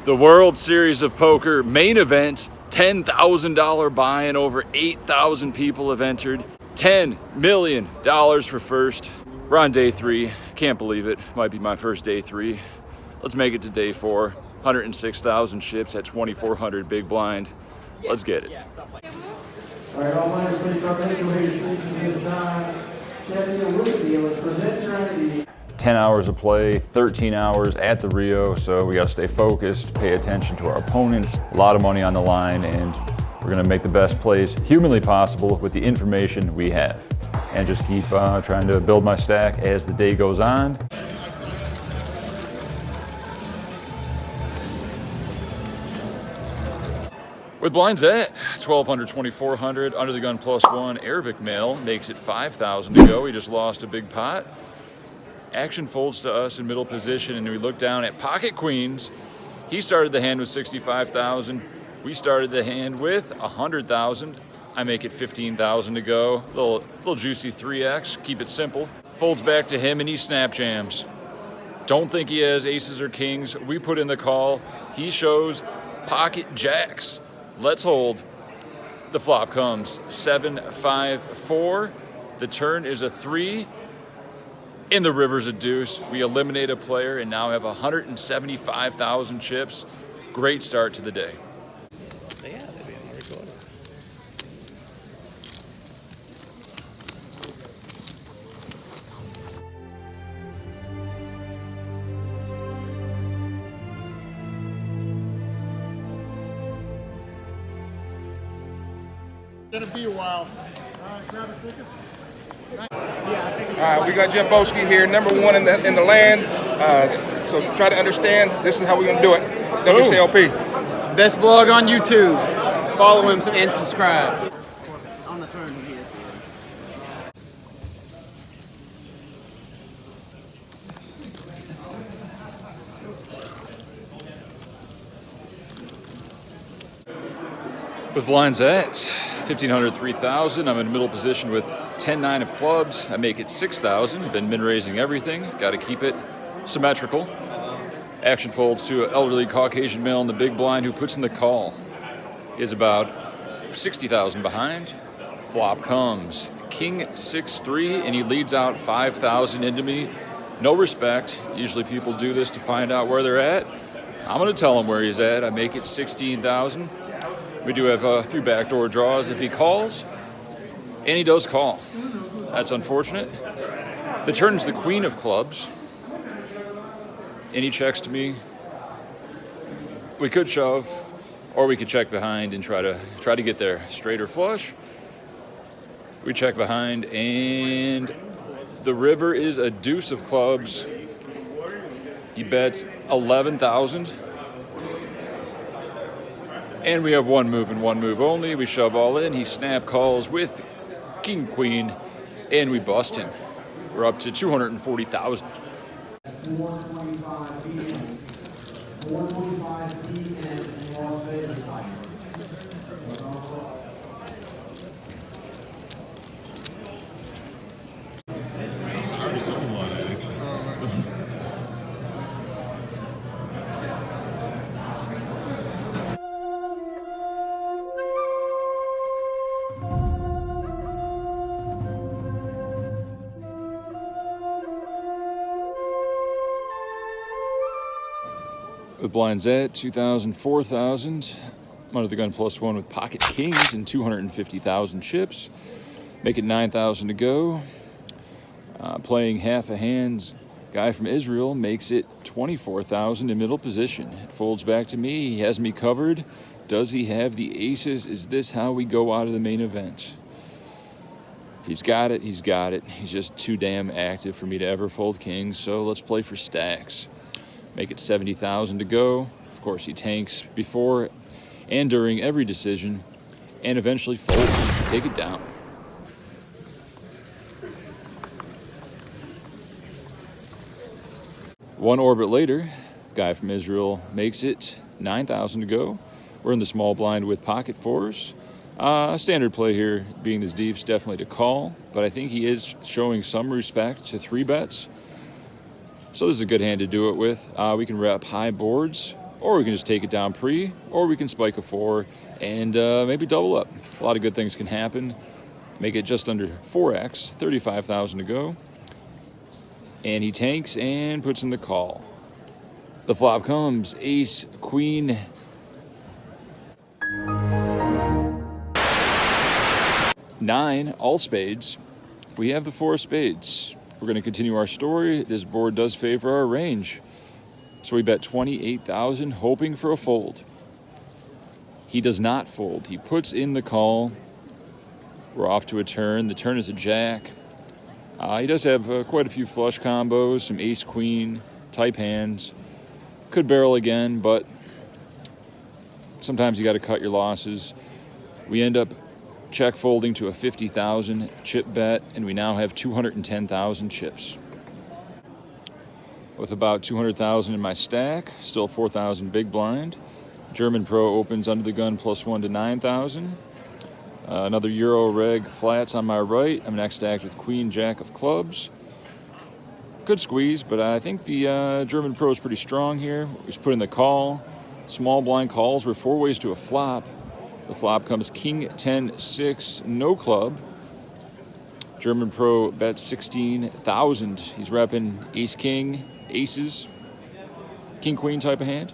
The World Series of Poker main event, $10,000 buy-in, over 8,000 people have entered. $10 million for first. We're on day 3, can't believe it, might be my first day 3. Let's make it to day 4, 106,000 chips at 2,400 big blind. Let's get it. All right, all players, please start making your decisions this time. Champion with the dealers, present your ID. 10 hours of play, 13 hours at the Rio, so we gotta stay focused, pay attention to our opponents. A lot of money on the line, and we're gonna make the best plays humanly possible with the information we have. And just keep trying to build my stack as the day goes on. With blinds at 1,200, 2,400, under the gun +1, Arabic male makes it 5,000 to go. He just lost a big pot. Action folds to us in middle position, and we look down at pocket queens. He started the hand with 65,000. We started the hand with 100,000. I make it 15,000 to go. Little juicy 3X, keep it simple. Folds back to him and he snap jams. Don't think he has aces or kings. We put in the call. He shows pocket jacks. Let's hold. The flop comes 7-5-4. The turn is a 3. In the river's a deuce. We eliminate a player and now have 175,000 chips. Great start to the day. Yeah, they'd be on the recorder. Gonna be a while. Travis Lucas. All right, we got Jeff Boski here, #1 in the land. So try to understand, this is how we're gonna do it. WSOP. Best vlog on YouTube. Follow him and subscribe. On the turn he is. With blinds at 1,500, 3,000, I'm in middle position with 10-9 of clubs. I make it 6,000. I've been min-raising everything. Got to keep it symmetrical. Action folds to an elderly Caucasian male in the big blind who puts in the call. He is about 60,000 behind. Flop comes King 6-3, and he leads out 5,000 into me. No respect. Usually people do this to find out where they're at. I'm going to tell him where he's at. I make it 16,000. We do have a few backdoor draws if he calls, and he does call. That's unfortunate. The turn is the queen of clubs, and he checks to me. We could shove, or we could check behind and try to get there. Straight or flush. We check behind, and the river is a deuce of clubs. He bets 11,000. And we have one move and one move only. We shove all in. He snap calls with king, queen, and we bust him. We're up to 240,000. 4:25 p.m. 4:25 p.m. in Las Vegas. With blinds at 2,000, 4,000. I'm under the gun +1 with pocket kings and 250,000 chips. Make it 9,000 to go. Playing half a hands. Guy from Israel makes it 24,000 in middle position. It folds back to me. He has me covered. Does he have the aces? Is this how we go out of the main event? If he's got it, he's got it. He's just too damn active for me to ever fold kings, so let's play for stacks. Make it 70,000 to go. Of course, he tanks before and during every decision, and eventually folds. Take it down. One orbit later, guy from Israel makes it 9,000 to go. We're in the small blind with pocket fours. Standard play here, being this deep, is definitely to call, but I think he is showing some respect to 3 bets. So this is a good hand to do it with. We can rep high boards or we can just take it down pre, or we can spike a 4 and maybe double up. A lot of good things can happen. Make it just under 4x, 35,000 to go. And he tanks and puts in the call. The flop comes ace, queen, 9, all spades. We have the 4 spades. We're going to continue our story. This board does favor our range. So we bet 28,000, hoping for a fold. He does not fold. He puts in the call. We're off to a turn. The turn is a jack. He does have quite a few flush combos, some ace-queen type hands. Could barrel again, but sometimes you got to cut your losses. We end up check folding to a 50,000 chip bet, and we now have 210,000 chips. With about 200,000 in my stack, still 4,000 big blind. German Pro opens under the gun +1 to 9,000. Another Euro reg flats on my right. I'm next stacked with Queen Jack of clubs. Good squeeze, but I think the German Pro is pretty strong here. He's put in the call. Small blind calls. We're 4 ways to a flop. The flop comes King 10-6, no club. German Pro bets 16,000. He's repping ace king, aces, king queen type of hand.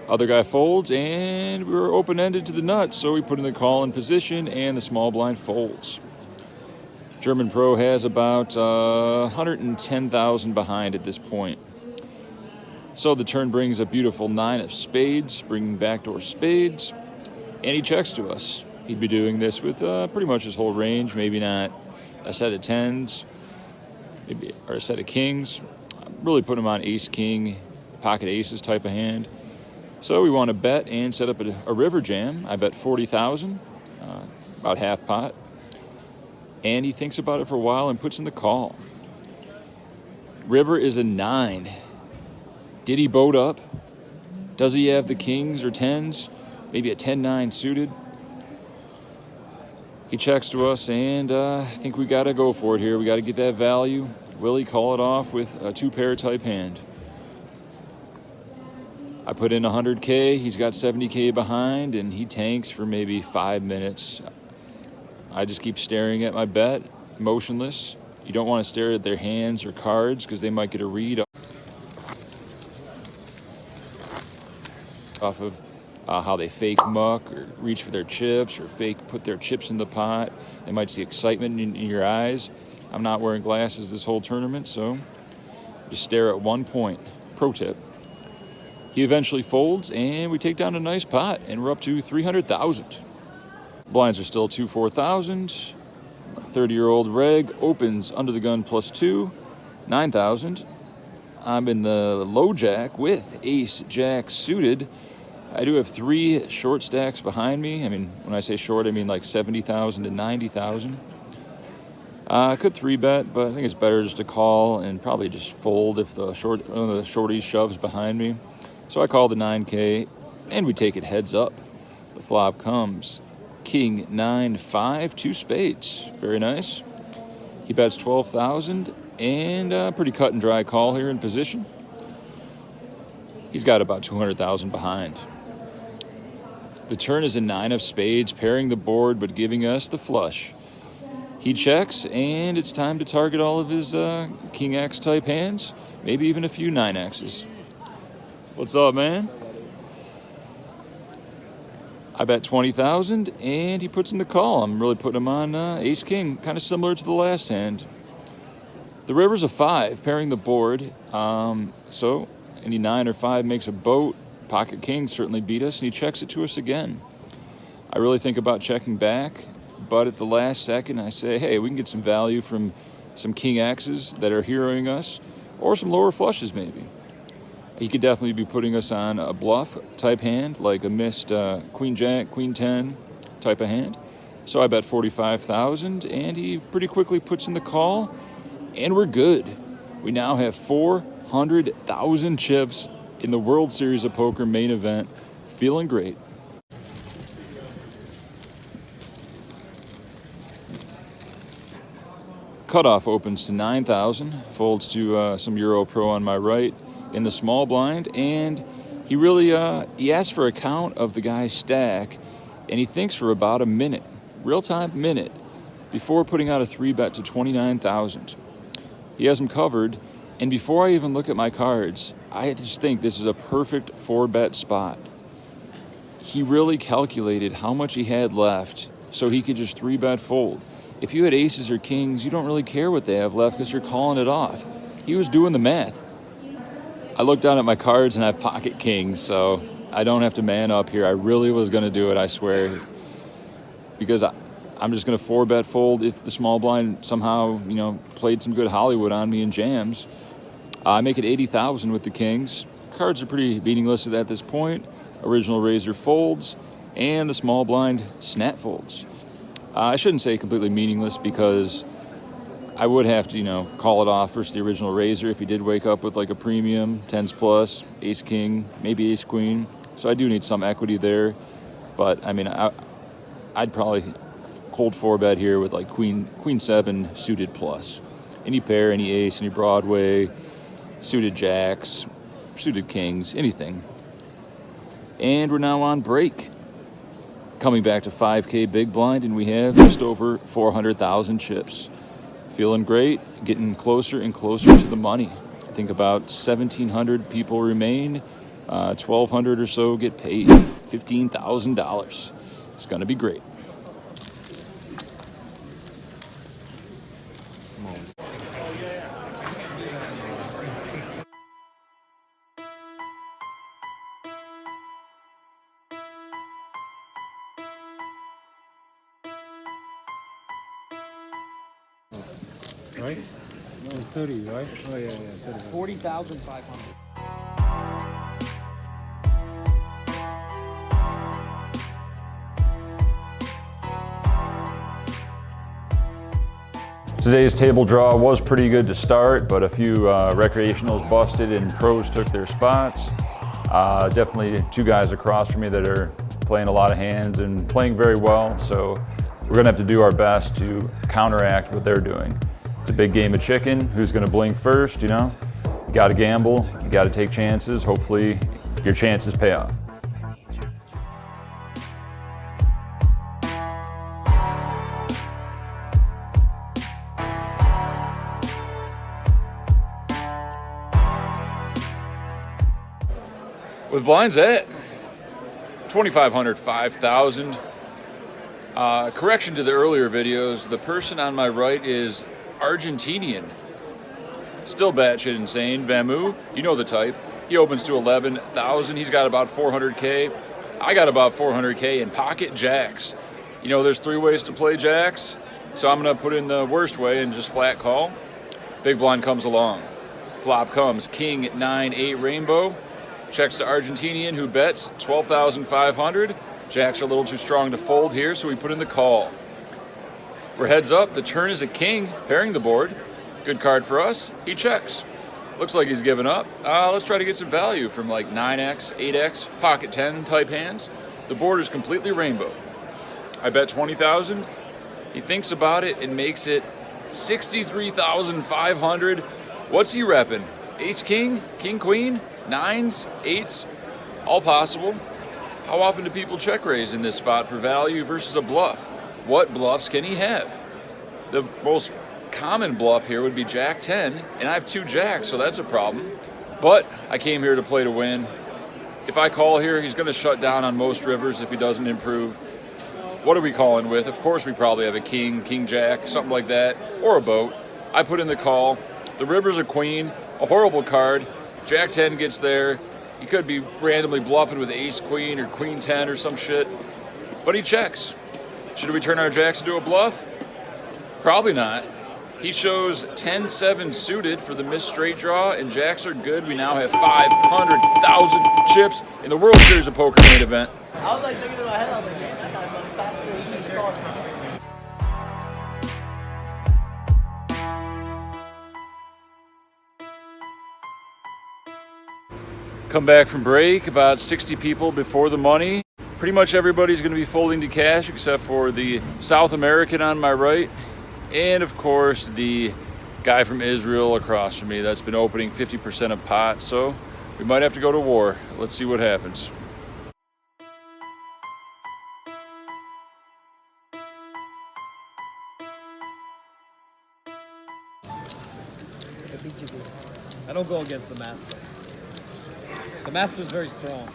Other guy folds, and we're open-ended to the nuts, so we put in the call in position, and the small blind folds. German Pro has about 110,000 behind at this point. So the turn brings a beautiful 9 of spades, bringing backdoor spades, and he checks to us. He'd be doing this with pretty much his whole range, maybe not a set of 10s, maybe, or a set of kings. Really put him on ace, king, pocket aces type of hand. So we want to bet and set up a river jam. I bet 40,000, about half pot. And he thinks about it for a while and puts in the call. River is a 9. Did he boat up? Does he have the kings or 10s? Maybe a 10-9 suited? He checks to us, and I think we got to go for it here. We got to get that value. Will he call it off with a 2-pair type hand? I put in 100K, he's got 70K behind, and he tanks for maybe 5 minutes. I just keep staring at my bet, motionless. You don't want to stare at their hands or cards because they might get a read off of how they fake muck or reach for their chips or put their chips in the pot. They might see excitement in your eyes. I'm not wearing glasses this whole tournament, so just stare at one point. Pro tip. He eventually folds, and we take down a nice pot, and we're up to 300,000. Blinds are still 4,000. 30-year-old reg opens under the gun +2, 9,000. I'm in the low jack with ace jack suited. I do have 3 short stacks behind me. I mean, when I say short, I mean like 70,000 to 90,000. I could 3-bet, but I think it's better just to call and probably just fold if the shorty shoves behind me. So I call the 9K, and we take it heads up. The flop comes King 9-5, 2 spades. Very nice. He bets 12,000, and a pretty cut and dry call here in position. He's got about 200,000 behind. The turn is a 9 of spades, pairing the board but giving us the flush. He checks, and it's time to target all of his King X type hands, maybe even a few 9Xs. What's up, man? I bet 20,000, and he puts in the call. I'm really putting him on ace king, kind of similar to the last hand. The river's a 5, pairing the board. So any 9 or 5 makes a boat. Pocket king certainly beat us, and he checks it to us again. I really think about checking back, but at the last second, I say, hey, we can get some value from some king X's that are heroing us, or some lower flushes maybe. He could definitely be putting us on a bluff type hand, like a missed queen jack, queen 10 type of hand. So I bet 45,000, and he pretty quickly puts in the call, and we're good. We now have 400,000 chips in the World Series of Poker main event. Feeling great. Cutoff opens to 9,000, folds to some Euro Pro on my right in the small blind, and He really, he asked for a count of the guy's stack, and he thinks for about a minute, real-time minute, before putting out a 3-bet to 29,000. He has him covered, and before I even look at my cards, I just think this is a perfect 4-bet spot. He really calculated how much he had left so he could just 3-bet fold. If you had aces or kings, you don't really care what they have left because you're calling it off. He was doing the math. I looked down at my cards and I have pocket kings, so I don't have to man up here. I really was going to do it, I swear, because I'm just going to 4-bet fold if the small blind somehow, you know, played some good Hollywood on me in jams. I make it 80,000 with the kings. Cards are pretty meaningless at this point. Original razor folds, and the small blind snap folds. I shouldn't say completely meaningless because I would have to, you know, call it off versus the original razor if he did wake up with like a premium, 10s plus, ace king, maybe ace queen. So I do need some equity there. But I mean, I'd probably cold 4-bet here with like queen 7 suited plus. Any pair, any ace, any Broadway, suited jacks, suited kings, anything. And we're now on break. Coming back to 5K big blind, and we have just over 400,000 chips. Feeling great, getting closer and closer to the money. I think about 1,700 people remain, 1,200 or so get paid, $15,000. It's gonna be great. Right? No, 30, right? Oh, yeah, 30. 40,500. Today's table draw was pretty good to start, but a few recreationals busted and pros took their spots. Definitely 2 guys across from me that are playing a lot of hands and playing very well, so we're gonna have to do our best to counteract what they're doing. It's a big game of chicken. Who's gonna blink first, you know? You gotta gamble, you gotta take chances. Hopefully your chances pay off. With blinds at 2,500, 5,000. Correction to the earlier videos, the person on my right is Argentinian. Still batshit insane. Vamu, you know the type. He opens to 11,000. He's got about 400K. I got about 400K in pocket jacks. You know, there's 3 ways to play jacks, so I'm gonna put in the worst way and just flat call. Big blind comes along. Flop comes king 9-8 rainbow. Checks to Argentinian, who bets 12,500. Jacks are a little too strong to fold here, so we put in the call. We're heads up. The turn is a king, pairing the board. Good card for us. He checks. Looks like he's given up. Let's try to get some value from like 9x, 8x, pocket 10 type hands. The board is completely rainbow. I bet 20,000. He thinks about it and makes it 63,500. What's he repping? Ace king, king queen, 9s, 8s, all possible. How often do people check raise in this spot for value versus a bluff? What bluffs can he have? The most common bluff here would be Jack 10, and I have 2 jacks, so that's a problem. But I came here to play to win. If I call here, he's gonna shut down on most rivers if he doesn't improve. What are we calling with? Of course we probably have a king, king jack, something like that, or a boat. I put in the call. The river's a queen, a horrible card. Jack 10 gets there. He could be randomly bluffing with ace queen or queen 10 or some shit, but he checks. Should we turn our jacks into a bluff? Probably not. He shows 10-7 suited for the missed straight draw, and jacks are good. We now have 500,000 chips in the World Series of Poker main event. I was like thinking in my head, I was like, man, that guy's running faster than he saw. Come back from break, about 60 people before the money. Pretty much everybody's gonna be folding to cash except for the South American on my right. And of course, the guy from Israel across from me that's been opening 50% of pots. So We might have to go to war. Let's see what happens. I don't go against the master. The master is very strong.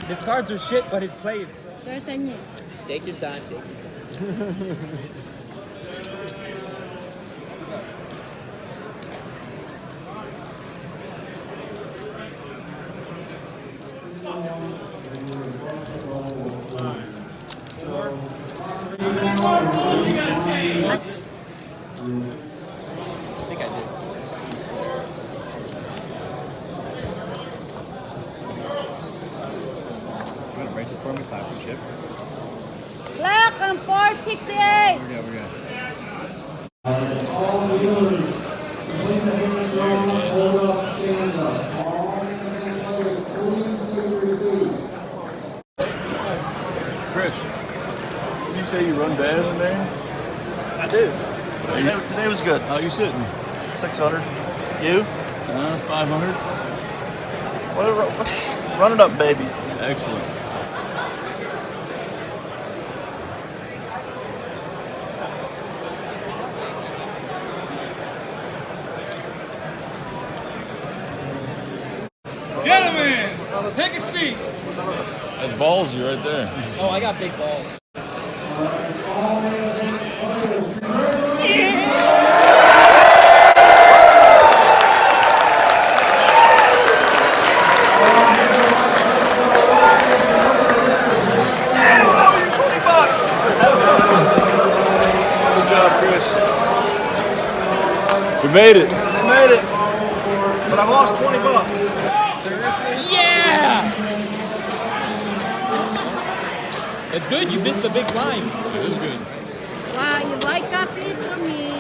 His cards are shit, but his plays. Take your time, take your time. I think I did. You want to brace it for me? Slap some chips? Black and 468. We're good. All the dealers, between the hands on, hold up, stand up. All hands players, please take your seats. Chris, did you say you run bad in there? I do. Today was good. How you sitting? 600. You? 500. What's running up, babies? Excellent. Gentlemen, take a seat. That's ballsy right there. Oh, I got big balls. Good job, Chris. We made it. I made it. But I lost 20 bucks. Yeah! It's good. You missed the big blind. It is good. Wow, you like coffee for me?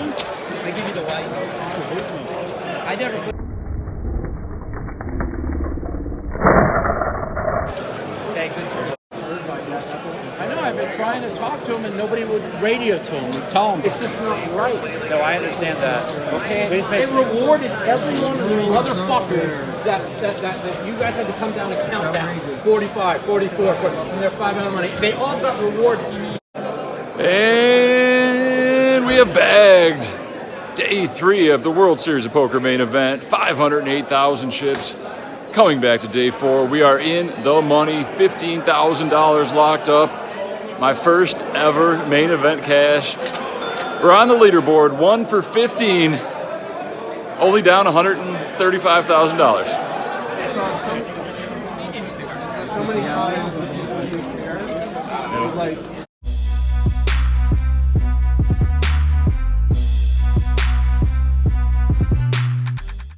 I give you the white. I never put. I know. I've been trying to talk to him, and nobody would radio to him. Would tell him it's just not right. No, I understand that. Okay. They rewarded every one of the motherfuckers that you guys had to come down and count down. 45, 44, 40, and they're $5 money. They all got rewarded. And we have bagged day 3 of the World Series of Poker main event. 508,000 chips. Coming back to day 4, we are in the money. $15,000 locked up. My first ever main event cash. We're on the leaderboard, 1 for 15. Only down $135,000. So many times, like,